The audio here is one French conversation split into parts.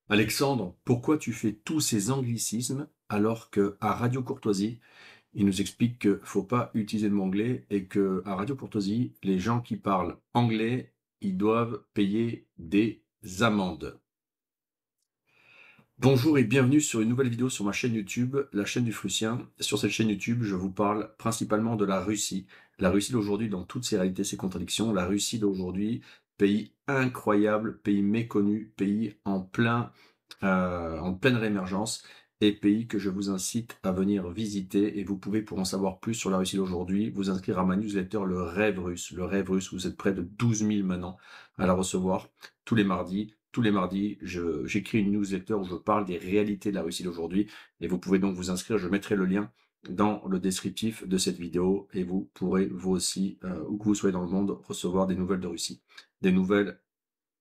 Alexandre, pourquoi tu fais tous ces anglicismes alors qu'à Radio Courtoisie, il nous explique qu'il ne faut pas utiliser de mot anglais et qu'à Radio Courtoisie, les gens qui parlent anglais, ils doivent payer des amendes. Bonjour et bienvenue sur une nouvelle vidéo sur ma chaîne YouTube, la chaîne du Frucien. Sur cette chaîne YouTube, je vous parle principalement de la Russie. La Russie d'aujourd'hui dans toutes ses réalités, ses contradictions. La Russie d'aujourd'hui, pays incroyable, pays méconnu, pays en pleine réémergence et pays que je vous incite à venir visiter. Et vous pouvez, pour en savoir plus sur la Russie d'aujourd'hui, vous inscrire à ma newsletter Le Rêve Russe. Le Rêve Russe, vous êtes près de 12 000 maintenant à la recevoir tous les mardis. Tous les mardis, j'écris une newsletter où je parle des réalités de la Russie d'aujourd'hui. Et vous pouvez donc vous inscrire. Je mettrai le lien dans le descriptif de cette vidéo. Et vous pourrez, vous aussi, où que vous soyez dans le monde, recevoir des nouvelles de Russie. Des nouvelles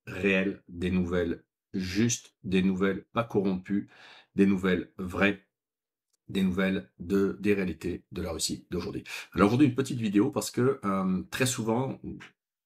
réelles, des nouvelles justes, des nouvelles pas corrompues, des nouvelles vraies, des nouvelles des réalités de la Russie d'aujourd'hui. Alors aujourd'hui, une petite vidéo parce que très souvent,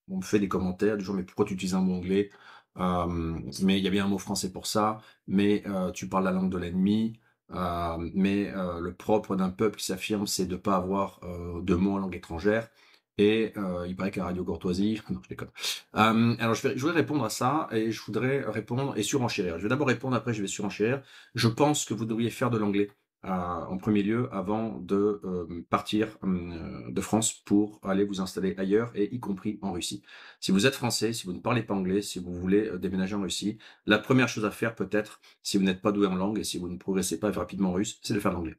on me fait des commentaires du genre, mais pourquoi tu utilises un mot anglais? Mais il y a bien un mot français pour ça, mais tu parles la langue de l'ennemi. Mais le propre d'un peuple qui s'affirme, c'est de ne pas avoir de mots en langue étrangère. Et il paraît qu'à Radio Courtoisie, non, je déconne. Alors je voudrais répondre à ça et je voudrais répondre et surenchérir. Je vais d'abord répondre, après je vais surenchérir. Je pense que vous devriez faire de l'anglais en premier lieu avant de partir de France pour aller vous installer ailleurs et y compris en Russie. Si vous êtes français, si vous ne parlez pas anglais, si vous voulez déménager en Russie, la première chose à faire peut-être, si vous n'êtes pas doué en langue et si vous ne progressez pas rapidement en russe, c'est de faire de l'anglais.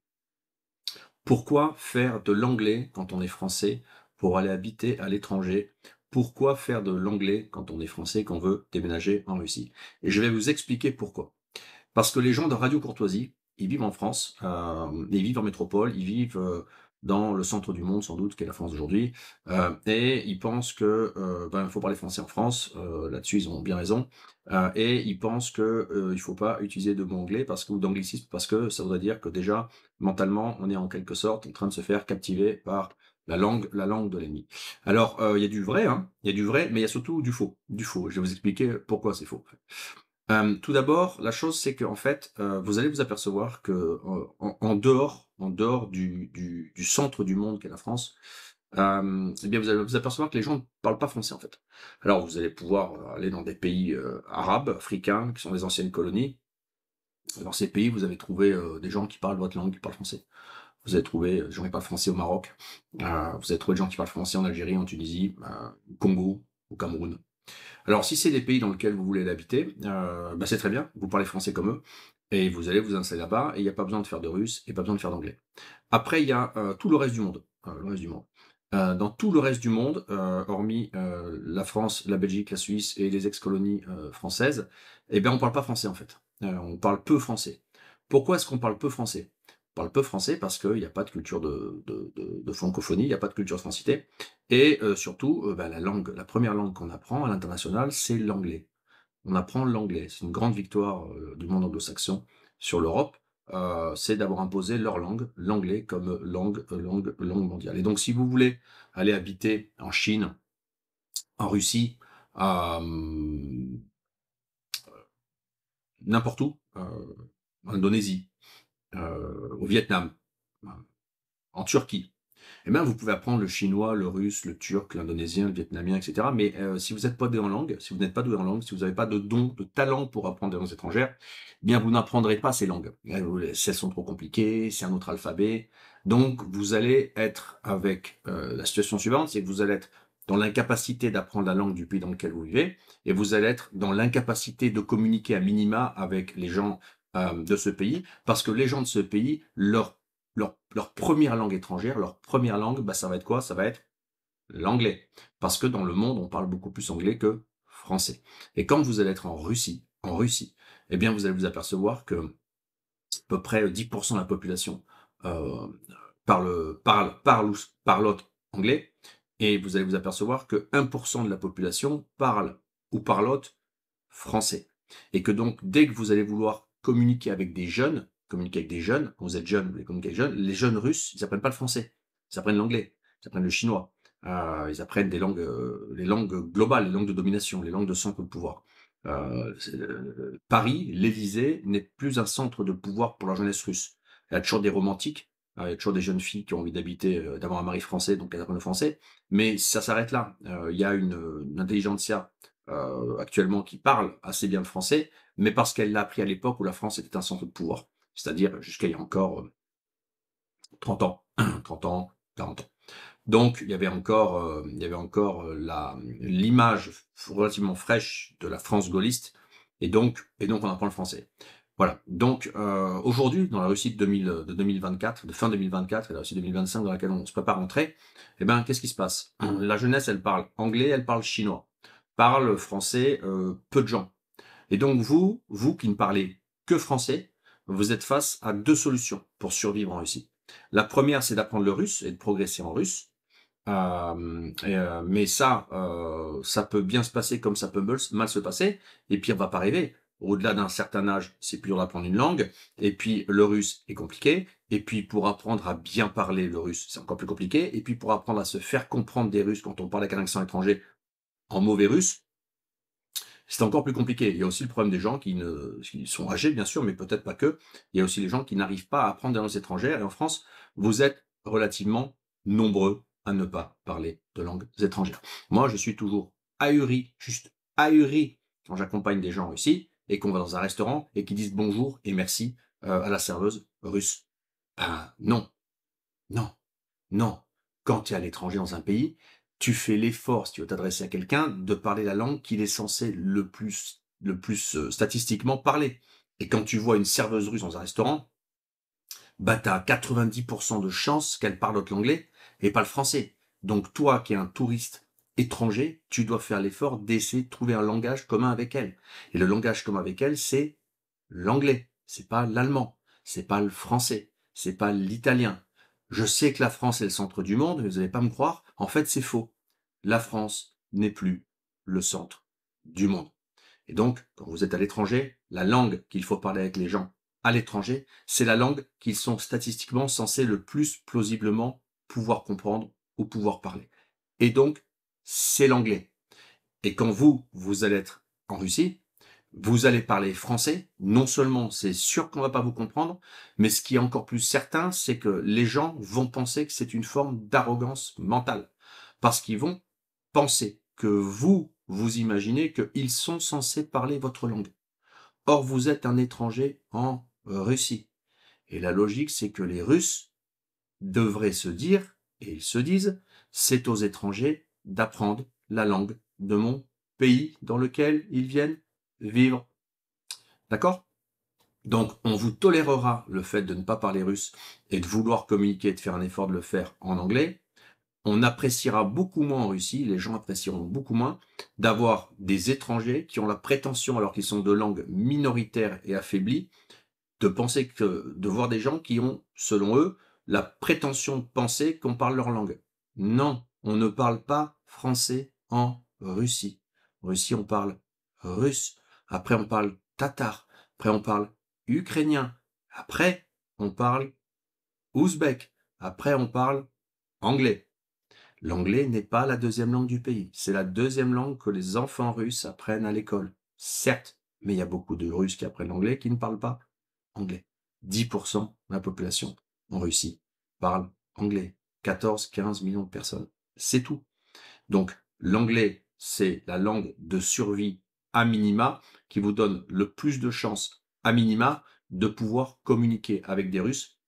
Pourquoi faire de l'anglais quand on est français pour aller habiter à l'étranger? Pourquoi faire de l'anglais quand on est français et qu'on veut déménager en Russie? Et je vais vous expliquer pourquoi. Parce que les gens de Radio Courtoisie, ils vivent en France, ils vivent en métropole, ils vivent dans le centre du monde sans doute, qu'est la France d'aujourd'hui, et ils pensent que il faut parler français en France. Là-dessus, ils ont bien raison, et ils pensent que il faut pas utiliser de mots anglais ou d'anglicisme parce que ça voudrait dire que déjà mentalement, on est en quelque sorte en train de se faire captiver par la langue de l'ennemi. Alors, il y a du vrai, hein, il y a du vrai, mais il y a surtout du faux. Du faux. Je vais vous expliquer pourquoi c'est faux. Tout d'abord, la chose, c'est qu'en fait, vous allez vous apercevoir que, en dehors du centre du monde qu'est la France, eh bien, vous allez vous apercevoir que les gens ne parlent pas français, en fait. Alors, vous allez pouvoir aller dans des pays arabes, africains, qui sont des anciennes colonies. Dans ces pays, vous allez trouver des gens qui parlent votre langue, qui parlent français. Vous allez trouver des gens qui parlent français au Maroc. Vous allez trouver des gens qui parlent français en Algérie, en Tunisie, au Congo, au Cameroun. Alors, si c'est des pays dans lesquels vous voulez habiter, c'est très bien, vous parlez français comme eux, et vous allez vous installer là-bas, et il n'y a pas besoin de faire de russe, et pas besoin de faire d'anglais. Après, il y a tout le reste du monde. Le reste du monde. Dans tout le reste du monde, hormis la France, la Belgique, la Suisse et les ex-colonies françaises, eh bien, on ne parle pas français en fait. On parle peu français. Pourquoi est-ce qu'on parle peu français? On parle peu français parce qu'il n'y a pas de culture de francophonie, il n'y a pas de culture de francité. Et surtout, la première langue qu'on apprend à l'international, c'est l'anglais. On apprend l'anglais. C'est une grande victoire du monde anglo-saxon sur l'Europe. C'est d'avoir imposé leur langue, l'anglais, comme langue mondiale. Et donc, si vous voulez aller habiter en Chine, en Russie, n'importe où, en Indonésie, au Vietnam, en Turquie, eh bien, vous pouvez apprendre le chinois, le russe, le turc, l'indonésien, le vietnamien, etc. Mais si vous n'êtes pas doué en langue, si vous n'êtes pas doué en langue, si vous n'avez pas de don, de talent pour apprendre des langues étrangères, eh bien, vous n'apprendrez pas ces langues. Elles sont trop compliquées, c'est un autre alphabet. Donc, vous allez être avec la situation suivante, c'est que vous allez être dans l'incapacité d'apprendre la langue du pays dans lequel vous vivez, et vous allez être dans l'incapacité de communiquer à minima avec les gens de ce pays, parce que les gens de ce pays, leur première langue étrangère, leur première langue, ça va être quoi? Ça va être l'anglais. Parce que dans le monde, on parle beaucoup plus anglais que français. Et quand vous allez être en Russie, eh bien, vous allez vous apercevoir que à peu près 10% de la population euh, parlote anglais, et vous allez vous apercevoir que 1% de la population parle ou parlote français. Et que donc, dès que vous allez vouloir communiquer avec des jeunes, quand vous êtes jeune, vous voulez communiquer avec des jeunes, les jeunes russes, ils n'apprennent pas le français, ils apprennent l'anglais, ils apprennent le chinois, ils apprennent les langues globales, les langues de domination, les langues de centre de pouvoir. Paris, l'Élysée, n'est plus un centre de pouvoir pour la jeunesse russe. Il y a toujours des romantiques, il y a toujours des jeunes filles qui ont envie d'habiter, d'avoir un mari français, donc elles apprennent le français, mais ça s'arrête là. Il y a une intelligentsia, actuellement qui parle assez bien le français, mais parce qu'elle l'a appris à l'époque où la France était un centre de pouvoir. C'est-à-dire jusqu'à il y a encore, 30 ans, 30 ans, 40 ans. Donc il y avait encore, la l'image relativement fraîche de la France gaulliste et donc on apprend le français. Voilà, donc aujourd'hui, dans la Russie de 2024, de fin 2024 et la Russie 2025 dans laquelle on se prépare à entrer, eh ben, qu'est-ce qui se passe? La jeunesse, elle parle anglais, elle parle chinois. Parle français, peu de gens. Et donc vous qui ne parlez que français, vous êtes face à 2 solutions pour survivre en Russie. La première, c'est d'apprendre le russe et de progresser en russe. Mais ça peut bien se passer comme ça peut mal se passer, et puis on va pas rêver. Au-delà d'un certain âge, c'est plus dur d'apprendre une langue, et puis le russe est compliqué, et puis pour apprendre à bien parler le russe, c'est encore plus compliqué, et puis pour apprendre à se faire comprendre des Russes quand on parle avec un accent étranger en mauvais russe, c'est encore plus compliqué. Il y a aussi le problème des gens qui sont âgés, bien sûr, mais peut-être pas que. Il y a aussi les gens qui n'arrivent pas à apprendre des langues étrangères. Et en France, vous êtes relativement nombreux à ne pas parler de langues étrangères. Moi, je suis toujours ahuri, juste ahuri, quand j'accompagne des gens ici et qu'on va dans un restaurant et qui disent bonjour et merci à la serveuse russe. Ben non, non. Non. Quand tu es à l'étranger dans un pays, tu fais l'effort, si tu veux t'adresser à quelqu'un, de parler la langue qu'il est censé le plus statistiquement parler. Et quand tu vois une serveuse russe dans un restaurant, bah tu as 90% de chances qu'elle parle l'anglais et pas le français. Donc toi qui es un touriste étranger, tu dois faire l'effort d'essayer de trouver un langage commun avec elle. Et le langage commun avec elle, c'est l'anglais. C'est pas l'allemand. C'est pas le français. C'est pas l'italien. Je sais que la France est le centre du monde, mais vous n'allez pas me croire. En fait, c'est faux. La France n'est plus le centre du monde. Et donc, quand vous êtes à l'étranger, la langue qu'il faut parler avec les gens à l'étranger, c'est la langue qu'ils sont statistiquement censés le plus plausiblement pouvoir comprendre ou pouvoir parler. Et donc, c'est l'anglais. Et quand vous allez être en Russie, vous allez parler français. Non seulement c'est sûr qu'on va pas vous comprendre, mais ce qui est encore plus certain, c'est que les gens vont penser que c'est une forme d'arrogance mentale. Parce qu'ils vont penser que vous imaginez qu'ils sont censés parler votre langue. Or, vous êtes un étranger en Russie. Et la logique, c'est que les Russes devraient se dire, et ils se disent, c'est aux étrangers d'apprendre la langue de mon pays dans lequel ils viennent vivre. D'accord? Donc, on vous tolérera le fait de ne pas parler russe et de vouloir communiquer, de faire un effort de le faire en anglais. On appréciera beaucoup moins en Russie, les gens apprécieront beaucoup moins d'avoir des étrangers qui ont la prétention, alors qu'ils sont de langue minoritaire et affaiblie, de penser de voir des gens qui ont, selon eux, la prétention de penser qu'on parle leur langue. Non, on ne parle pas français en Russie. En Russie, on parle russe. Après, on parle tatar. Après, on parle ukrainien. Après, on parle ouzbek. Après, on parle anglais. L'anglais n'est pas la deuxième langue du pays. C'est la deuxième langue que les enfants russes apprennent à l'école. Certes, mais il y a beaucoup de Russes qui apprennent l'anglais qui ne parlent pas anglais. 10% de la population en Russie parle anglais. 14-15 millions de personnes. C'est tout. Donc, l'anglais, c'est la langue de survie à minima qui vous donne le plus de chances à minima de pouvoir communiquer avec des Russes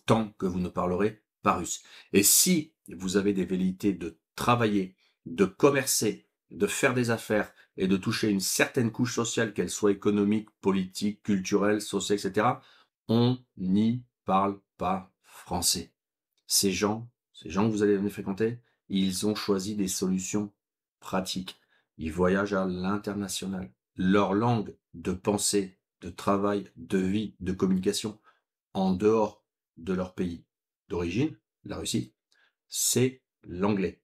tant que vous ne parlerez pas russe. Et si vous avez des velléités de travailler, de commercer, de faire des affaires et de toucher une certaine couche sociale, qu'elle soit économique, politique, culturelle, sociale, etc., on n'y parle pas français. Ces gens que vous allez venir fréquenter, ils ont choisi des solutions pratiques. Ils voyagent à l'international. Leur langue de pensée, de travail, de vie, de communication, en dehors de leur pays d'origine, la Russie, c'est l'anglais.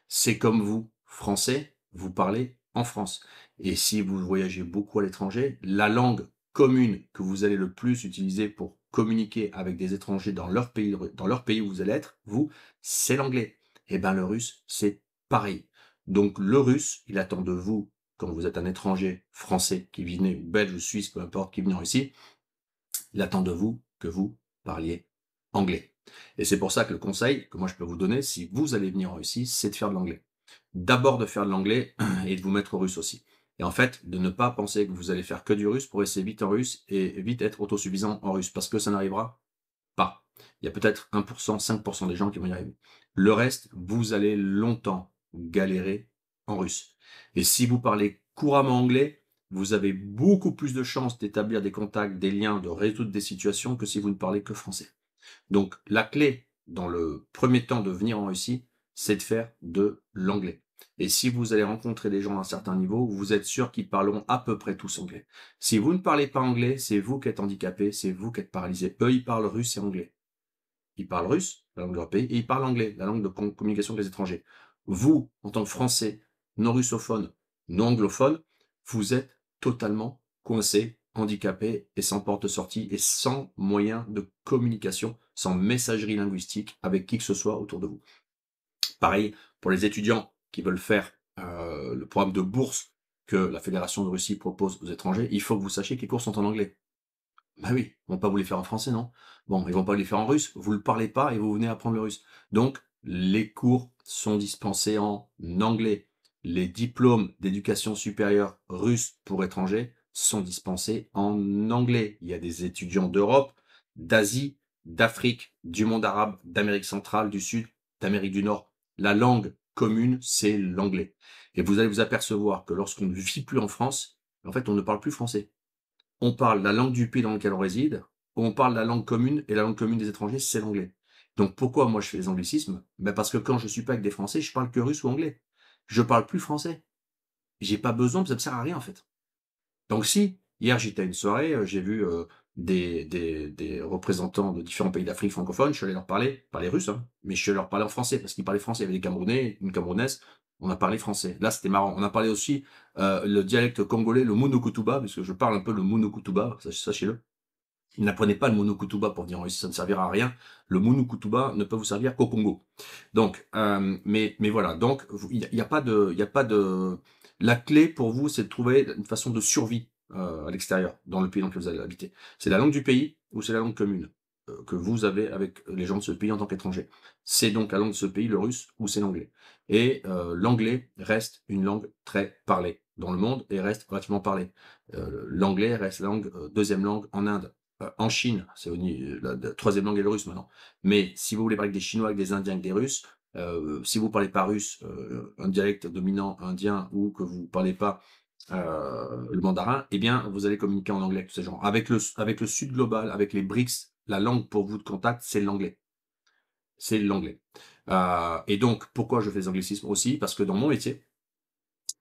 C'est comme vous, français, vous parlez en France. Et si vous voyagez beaucoup à l'étranger, la langue commune que vous allez le plus utiliser pour communiquer avec des étrangers dans leur pays où vous allez être, vous, c'est l'anglais. Et ben le russe, c'est pareil. Donc le russe, il attend de vous quand vous êtes un étranger français qui venait, ou belge ou suisse, peu importe, qui venait en Russie, il attend de vous que vous parliez anglais. Et c'est pour ça que le conseil que moi je peux vous donner, si vous allez venir en Russie, c'est de faire de l'anglais. D'abord de faire de l'anglais et de vous mettre au russe aussi. Et en fait, de ne pas penser que vous allez faire que du russe pour essayer vite en russe et vite être autosuffisant en russe, parce que ça n'arrivera pas. Il y a peut-être 1%, 5% des gens qui vont y arriver. Le reste, vous allez longtemps galérer en russe. Et si vous parlez couramment anglais, vous avez beaucoup plus de chances d'établir des contacts, des liens, de résoudre des situations que si vous ne parlez que français. Donc, la clé, dans le premier temps de venir en Russie, c'est de faire de l'anglais. Et si vous allez rencontrer des gens à un certain niveau, vous êtes sûr qu'ils parleront à peu près tous anglais. Si vous ne parlez pas anglais, c'est vous qui êtes handicapé, c'est vous qui êtes paralysé. Eux, ils parlent russe et anglais. Ils parlent russe, la langue de leur pays, et ils parlent anglais, la langue de communication des étrangers. Vous, en tant que Français, non russophone, non anglophone, vous êtes totalement coincé, handicapé et sans porte de sortie et sans moyen de communication, sans messagerie linguistique avec qui que ce soit autour de vous. Pareil pour les étudiants qui veulent faire le programme de bourse que la Fédération de Russie propose aux étrangers, il faut que vous sachiez que les cours sont en anglais. Bah oui, ils vont pas vous les faire en français, non? Bon, ils vont pas les faire en russe, vous le parlez pas et vous venez apprendre le russe. Donc, les cours sont dispensés en anglais. Les diplômes d'éducation supérieure russe pour étrangers sont dispensés en anglais. Il y a des étudiants d'Europe, d'Asie, d'Afrique, du monde arabe, d'Amérique centrale, du Sud, d'Amérique du Nord. La langue commune, c'est l'anglais. Et vous allez vous apercevoir que lorsqu'on ne vit plus en France, en fait, on ne parle plus français. On parle la langue du pays dans lequel on réside, ou on parle la langue commune, et la langue commune des étrangers, c'est l'anglais. Donc pourquoi moi je fais les anglicismes? Ben parce que quand je suis pas avec des Français, je parle que russe ou anglais. Je parle plus français. J'ai pas besoin, ça me sert à rien en fait. Donc si, hier j'étais à une soirée, j'ai vu des représentants de différents pays d'Afrique francophone, je suis allé leur parler russe, hein, mais je suis allé leur parler en français, parce qu'ils parlaient français. Il y avait des Camerounais, une Camerounaise, on a parlé français. Là, c'était marrant. On a parlé aussi le dialecte congolais, le Monokutuba, parce que je parle un peu le Monokutuba, sachez-le. N'apprenez pas le Monokutuba pour dire en russe, ça ne servira à rien. Le Monokutuba ne peut vous servir qu'au Congo. Donc, mais voilà. Donc, il y a pas de, il y a pas de. La clé pour vous, c'est de trouver une façon de survie à l'extérieur, dans le pays dans lequel vous allez habiter. C'est la langue du pays ou c'est la langue commune que vous avez avec les gens de ce pays en tant qu'étranger. C'est donc la langue de ce pays, le russe, ou c'est l'anglais. Et l'anglais reste une langue très parlée dans le monde et reste relativement parlée. L'anglais reste la langue, deuxième langue en Inde. En Chine, c'est la troisième langue est le russe maintenant. Mais si vous voulez parler avec des Chinois, avec des Indiens, avec des Russes, si vous parlez pas russe, un dialecte dominant indien, ou que vous parlez pas le mandarin, eh bien, vous allez communiquer en anglais avec tous ces gens. Avec le Sud global, avec les BRICS, la langue pour vous de contact, c'est l'anglais. C'est l'anglais. Et donc, pourquoi je fais des anglicismes aussi? Parce que dans mon métier,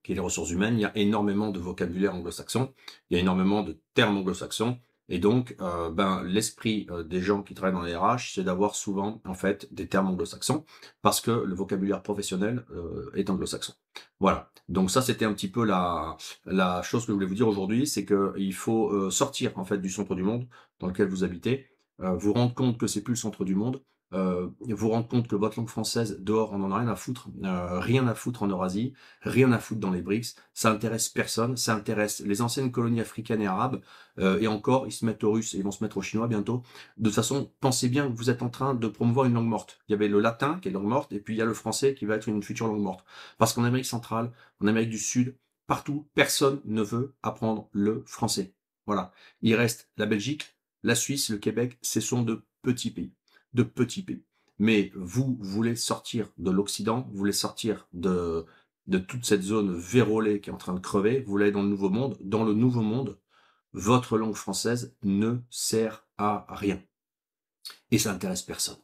qui est les ressources humaines, il y a énormément de vocabulaire anglo-saxon, il y a énormément de termes anglo-saxons, et donc l'esprit des gens qui travaillent dans les RH, c'est d'avoir souvent en fait des termes anglo-saxons, parce que le vocabulaire professionnel est anglo-saxon. Voilà. Donc ça, c'était un petit peu la chose que je voulais vous dire aujourd'hui, c'est qu'il faut sortir en fait du centre du monde dans lequel vous habitez, vous rendre compte que c'est plus le centre du monde, vous rendre compte que votre langue française, dehors, on en a rien à foutre en Eurasie, rien à foutre dans les BRICS, ça intéresse personne, ça intéresse les anciennes colonies africaines et arabes, et encore, ils se mettent aux Russes et ils vont se mettre aux Chinois bientôt. De toute façon, pensez bien que vous êtes en train de promouvoir une langue morte. Il y avait le latin, qui est une langue morte, et puis il y a le français, qui va être une future langue morte. Parce qu'en Amérique centrale, en Amérique du Sud, partout, personne ne veut apprendre le français. Voilà. Il reste la Belgique, la Suisse, le Québec, ce sont de petits pays. De petits pays. Mais vous voulez sortir de l'Occident, vous voulez sortir de toute cette zone vérolée qui est en train de crever, vous voulez aller dans le nouveau monde. Dans le nouveau monde, votre langue française ne sert à rien. Et ça n'intéresse personne.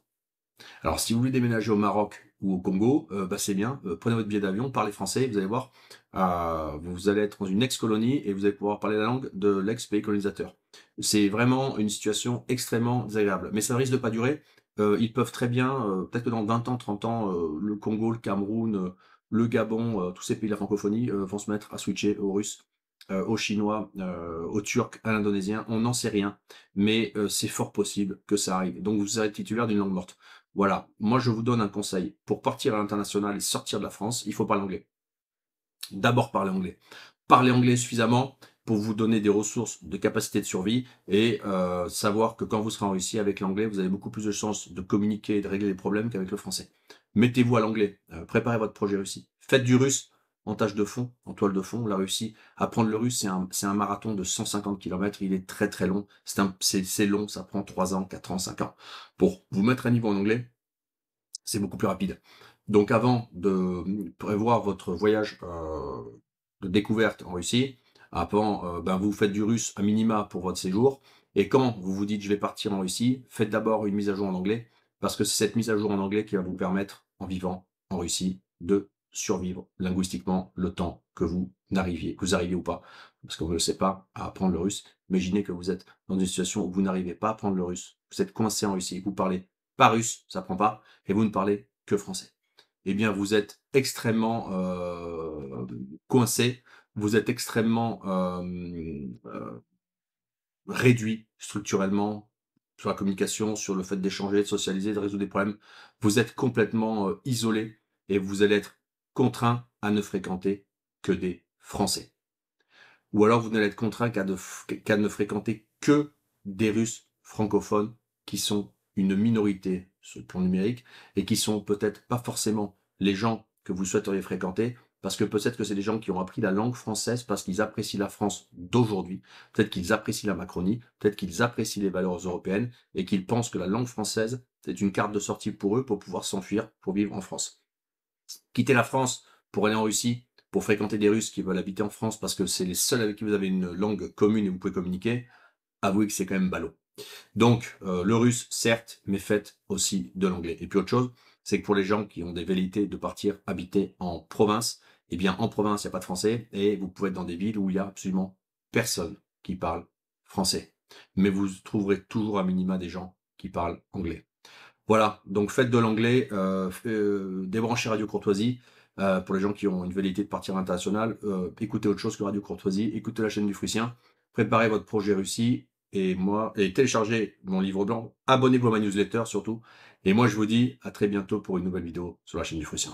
Alors, si vous voulez déménager au Maroc ou au Congo, c'est bien. Prenez votre billet d'avion, parlez français, vous allez voir, vous allez être dans une ex-colonie et vous allez pouvoir parler la langue de l'ex-pays colonisateur. C'est vraiment une situation extrêmement désagréable. Mais ça risque de pas durer. Ils peuvent très bien, peut-être que dans 20 ans, 30 ans, le Congo, le Cameroun, le Gabon, tous ces pays de la francophonie vont se mettre à switcher aux Russes, aux Chinois, aux Turcs, à l'Indonésien. On n'en sait rien, mais c'est fort possible que ça arrive. Donc vous serez titulaire d'une langue morte. Voilà, moi je vous donne un conseil. Pour partir à l'international et sortir de la France, il faut parler anglais. D'abord parler anglais. parler anglais suffisamment pour vous donner des ressources de capacité de survie et savoir que quand vous serez en Russie, avec l'anglais, vous avez beaucoup plus de chances de communiquer et de régler les problèmes qu'avec le français. Mettez-vous à l'anglais, préparez votre projet Russie. Faites du russe en tâche de fond, en toile de fond. La Russie, apprendre le russe, c'est un marathon de 150 km, il est très très long. C'est long, ça prend 3 ans, 4 ans, 5 ans. Pour vous mettre à niveau en anglais, c'est beaucoup plus rapide. Donc avant de prévoir votre voyage de découverte en Russie, avant, vous faites du russe à minima pour votre séjour. Et quand vous vous dites je vais partir en Russie, faites d'abord une mise à jour en anglais, parce que c'est cette mise à jour en anglais qui va vous permettre, en vivant en Russie, de survivre linguistiquement le temps que vous n'arriviez, que vous arriviez ou pas, parce qu'on ne le sait pas, à apprendre le russe. Imaginez que vous êtes dans une situation où vous n'arrivez pas à apprendre le russe, vous êtes coincé en Russie, vous parlez pas russe, ça prend pas, et vous ne parlez que français. Eh bien, vous êtes extrêmement coincé, vous êtes extrêmement réduit structurellement sur la communication, sur le fait d'échanger, de socialiser, de résoudre des problèmes. Vous êtes complètement isolé et vous allez être contraint à ne fréquenter que des Français. Ou alors vous n'allez être contraint qu'à ne fréquenter que des Russes francophones qui sont une minorité sur le plan numérique et qui sont peut-être pas forcément les gens que vous souhaiteriez fréquenter, parce que peut-être que c'est des gens qui ont appris la langue française parce qu'ils apprécient la France d'aujourd'hui, peut-être qu'ils apprécient la Macronie, peut-être qu'ils apprécient les valeurs européennes et qu'ils pensent que la langue française, c'est une carte de sortie pour eux pour pouvoir s'enfuir, pour vivre en France. Quitter la France pour aller en Russie, pour fréquenter des Russes qui veulent habiter en France parce que c'est les seuls avec qui vous avez une langue commune et vous pouvez communiquer, avouez que c'est quand même ballot. Donc, le russe, certes, mais faites aussi de l'anglais. Et puis autre chose, c'est que pour les gens qui ont des velléités de partir habiter en province, eh bien en province, il n'y a pas de français et vous pouvez être dans des villes où il n'y a absolument personne qui parle français. Mais vous trouverez toujours à minima des gens qui parlent anglais. Voilà, donc faites de l'anglais, débranchez Radio Courtoisie. Pour les gens qui ont une velléité de partir à l'international, écoutez autre chose que Radio Courtoisie, écoutez la chaîne du Frussien, préparez votre projet Russie, et téléchargez mon livre blanc, abonnez-vous à ma newsletter surtout, et moi je vous dis à très bientôt pour une nouvelle vidéo sur la chaîne du Frussien.